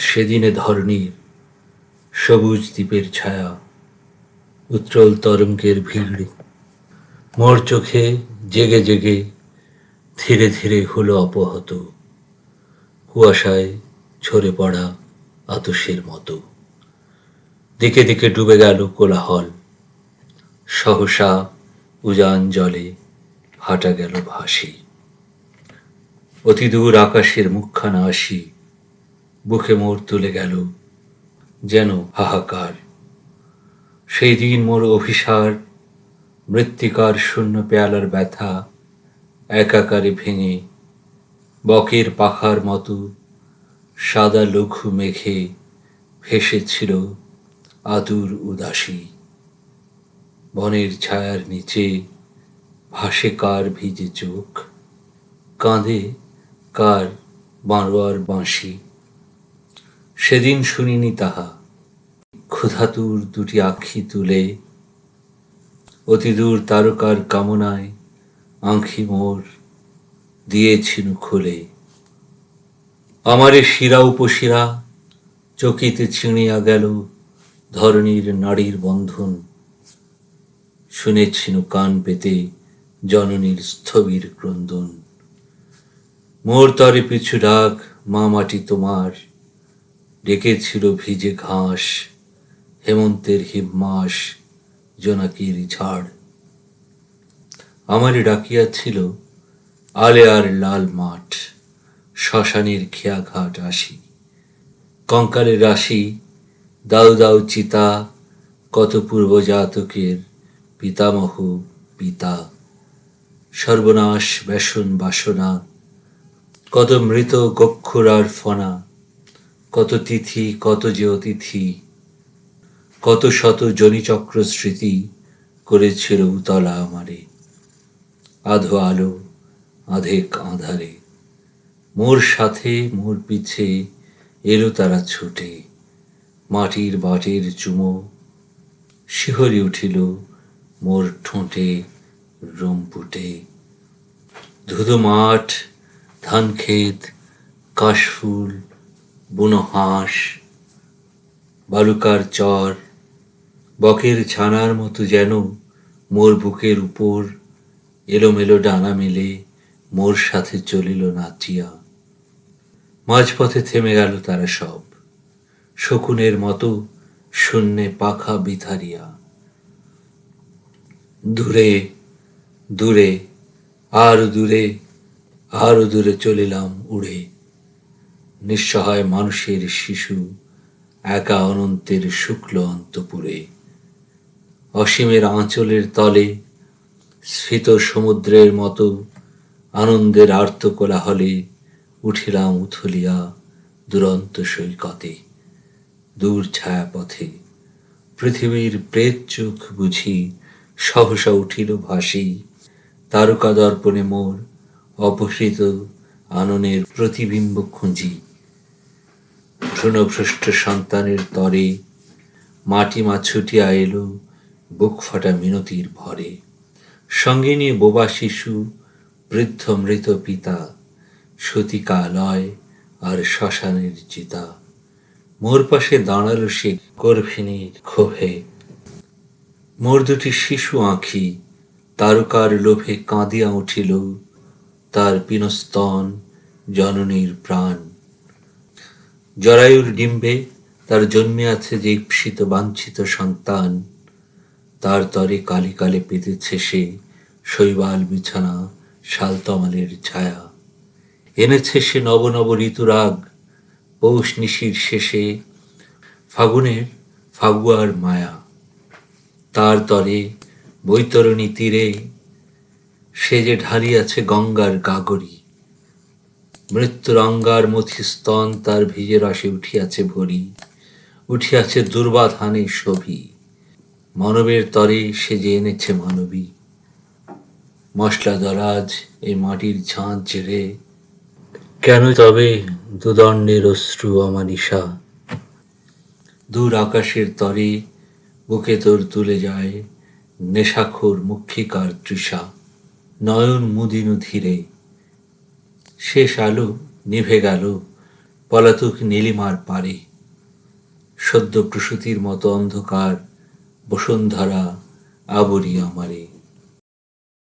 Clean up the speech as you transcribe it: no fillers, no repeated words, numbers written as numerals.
সেদিনে ধরণীর সবুজ দ্বীপের ছায়া, উত্তল তরঙ্গের ভিড়, মোর চোখে জেগে জেগে ধীরে ধীরে হলো অপহত, কুয়াশায় ঝরে পড়া আতসের মতো। দিকে দিকে ডুবে গেল কোলাহল, সহসা উজান জলে হাঁটা গেল ভাসি। অতি দূর আকাশের মুখখানা আসি, বুকে মোর তুলে গেল যেন হাহাকার। সেই দিন মোর অভিসার, মৃত্তিকার শূন্য পেয়ালার ব্যথা একাকারে ভেঙে বকের পাখার মতো সাদা লঘু মেঘে ভেসেছিল আতুর উদাসী। বনের ছায়ার নিচে ভাসে কার ভিজে চোখ, কাঁধে কার বাঁড়োয়ার বাঁশি। সেদিন শুনিনি তাহা, ক্ষুধাতুর দুটি আঁখি তুলে অতিদূর তারকার কামনায় আঁখি মোর দিয়েছিনু খুলে। আমারে শিরা উপশিরা চকিতে ছিঁড়িয়া গেল ধরণীর নাড়ীর বন্ধন। শুনেছিনু কান পেতে জননীর স্থবির ক্রন্দন। মোর তরে পিছু ডাক মা মাটি তোমার, ডেকেছিল ভিজে ঘাস, হেমন্তের হিমমাস, জোনাকির ঝাড়। আমারে ডাকিয়াছিল আলেয়ার লাল মাঠ, শ্মশানের খেয়াঘাট আসি। কঙ্কালের রাশি, দাউ দাউ চিতা, কত পূর্বজাতকের পিতামহ পিতা। সর্বনাশ ব্যসন বাসনা, কত মৃত গক্ষুরার ফনা, কত তিথি কত যে অতিথি, কত শত জনিচক্র স্মৃতি করেছিল উতলা আমারে। আধো আলো আধেক আঁধারে, মোর সাথে মোর পিছে এলো তারা ছুটে। মাটির বাটের চুমো শিহরি উঠিল মোর ঠোঁটে রম্পুটে। ধুধু মাঠ, ধান ক্ষেত, কাশফুল, বুনো হাঁস, বালুকার চর, বকের ছানার মতো যেন মোর বুকের উপর এলোমেলো ডানা মেলে মোর সাথে চলিল নাচিয়া। মাঝপথে থেমে গেল তারা সব, শকুনের মতো শূন্যে পাখা বিথারিয়া। দূরে দূরে আরো দূরে আরো দূরে চলিলাম উড়ে। নিঃসহায় মানুষের শিশু একা অনন্তের শুক্ল অন্তপুরে। অসীমের আঁচলের তলে স্ফীত সমুদ্রের মতো আনন্দের আর্ত কোলাহলে উঠিলাম উথলিয়া দুরন্ত সৈকতে। দূর ছায়াপথে পৃথিবীর প্রেত চোখ বুঝি সহসা উঠিল ভাসি। তারকা দর্পণে মোর অপহৃত আননের প্রতিবিম্ব খুঁজি। ভ্রূণভ্রষ্ট সন্তানের তরে মাটিমা ছুটিয়া এলো বুক ফাটা মিনতির ভরে। সঙ্গে নিয়ে বোবা শিশু, বৃদ্ধ মৃত পিতা, সতিকালয় আর শ্মশানের চিতা। মোর পাশে দাঁড়ালো সে গর্ভিণীর ক্ষোভে। মোর দুটি শিশু আঁখি তারকার লোভে কাঁদিয়া উঠিল, তার পিনস্তন জননীর প্রাণ। জরায়ুর ডিম্বে তার জন্মিয়াছে যে ঈপ্সিত বাঞ্ছিত সন্তান, তার তরে কালে কালে পেতেছে সে শৈবাল বিছানা শালতমালের ছায়া। এনেছে সে নব নব ঋতুরাগ, পৌষ নিশির শেষে ফাগুনের ফাগুয়ার মায়া। তার তরে বৈতরণী তীরে সে যে ঢালিয়াছে গঙ্গার গাগরি। মৃত্যুর অঙ্গার মথিস্তন তার ভিজে রসে উঠিয়াছে ভরি, উঠিয়াছে দুর্বাধানে শোভি। মানবের তরে সে যে এনেছে মানবী। মশলা দরাজ এই মাটির ঝাঁঝ ঝেড়ে, কেন তবে দুদণ্ডের অশ্রু অমানিসা। দূর আকাশের তরে বুকে তোর তুলে যায় নেশাখোর মুক্ষিকার তৃষা। নয়ন মুদিনু ধীরে, শেষ আলো নিভে গেল, পলাতক নীলিমার পারে, সদ্য প্রসূতির মতো অন্ধকার বসুন্ধরা আবরি আমারে।